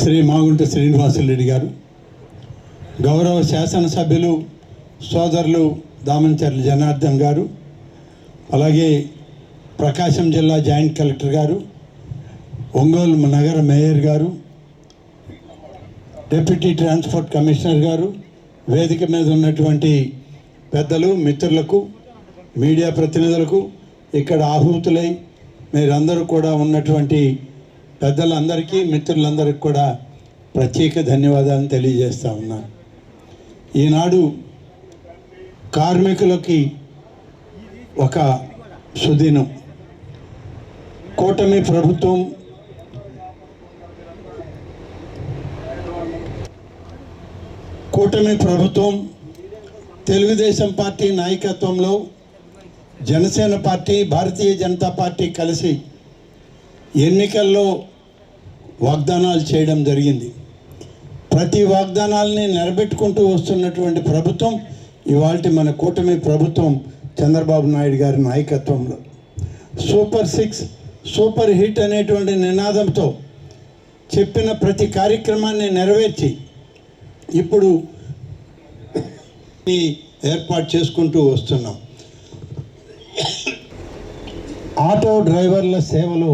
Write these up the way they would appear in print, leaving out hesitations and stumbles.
శ్రీ మాగుంట శ్రీనివాసులరెడ్డి గారు, గౌరవ శాసనసభ్యులు సోదరులు దామంచర్ల జనార్దన్ గారు, అలాగే ప్రకాశం జిల్లా జాయింట్ కలెక్టర్ గారు, ఒంగోలు నగర మేయర్ గారు, డిప్యూటీ ట్రాన్స్పోర్ట్ కమిషనర్ గారు, వేదిక మీద ఉన్నటువంటి పెద్దలు, మిత్రులకు, మీడియా ప్రతినిధులకు, ఇక్కడ ఆహూతులై మీరందరూ కూడా ఉన్నటువంటి పెద్దలందరికీ, మిత్రులందరికీ కూడా ప్రత్యేక ధన్యవాదాలు తెలియజేస్తా ఉన్నాను. ఈనాడు కార్మికులకి ఒక సుదినం. కూటమి ప్రభుత్వం తెలుగుదేశం పార్టీ నాయకత్వంలో జనసేన పార్టీ, భారతీయ జనతా పార్టీ కలిసి ఎన్నికల్లో వాగ్దానాలు చేయడం జరిగింది. ప్రతి వాగ్దానాలని నిలబెట్టుకుంటూ వస్తున్నటువంటి ప్రభుత్వం ఇవాళ మన కూటమి ప్రభుత్వం చంద్రబాబు నాయుడు గారి నాయకత్వంలో సూపర్ 6 సూపర్ హిట్ అనేటువంటి నినాదంతో చెప్పిన ప్రతి కార్యక్రమాన్ని నెరవేర్చి ఇప్పుడు ఏర్పాటు చేసుకుంటూ వస్తున్నాం. ఆటో డ్రైవర్ల సేవలో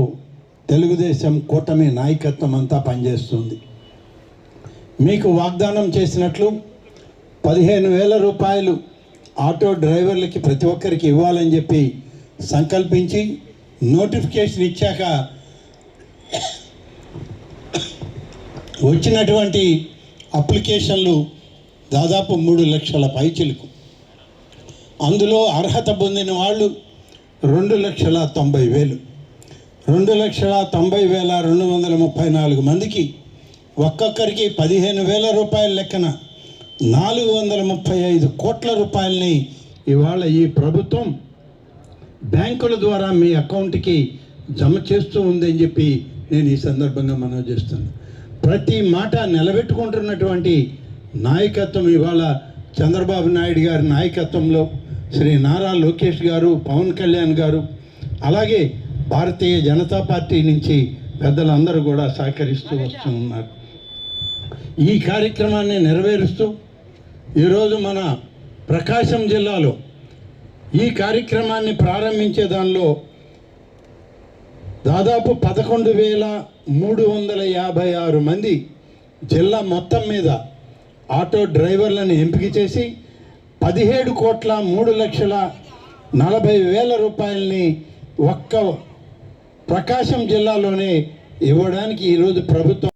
తెలుగుదేశం కూటమి నాయకత్వం అంతా పనిచేస్తుంది. మీకు వాగ్దానం చేసినట్లు 15,000 రూపాయలు ఆటో డ్రైవర్లకి ప్రతి ఒక్కరికి ఇవ్వాలని చెప్పి సంకల్పించి నోటిఫికేషన్ ఇచ్చాక వచ్చినటువంటి అప్లికేషన్లు దాదాపు 3 లక్షల పైచిలకు. అందులో అర్హత పొందిన వాళ్ళు 2,90,000. 2,90,234 మందికి ఒక్కొక్కరికి 15,000 రూపాయల లెక్కన 435 కోట్ల రూపాయలని ఇవాళ ఈ ప్రభుత్వం బ్యాంకుల ద్వారా మీ అకౌంట్కి జమ చేస్తూ ఉందని చెప్పి నేను ఈ సందర్భంగా మనవి చేస్తున్నాను. ప్రతి మాట నిలబెట్టుకుంటున్నటువంటి నాయకత్వం ఇవాళ చంద్రబాబు నాయుడు గారి నాయకత్వంలో శ్రీ నారా లోకేష్ గారు, పవన్ కళ్యాణ్ గారు, అలాగే భారతీయ జనతా పార్టీ నుంచి పెద్దలందరూ కూడా సహకరిస్తూ వస్తూ ఉన్నారు. ఈ కార్యక్రమాన్ని నెరవేరుస్తూ ఈరోజు మన ప్రకాశం జిల్లాలో ఈ కార్యక్రమాన్ని ప్రారంభించే దానిలో దాదాపు 11,356 మంది జిల్లా మొత్తం మీద ఆటో డ్రైవర్లను ఎంపిక చేసి 17,03,40,000 రూపాయలని ఒక్క ప్రకాశం జిల్లాలోనే ఇవ్వడానికి ఈరోజు ప్రభుత్వం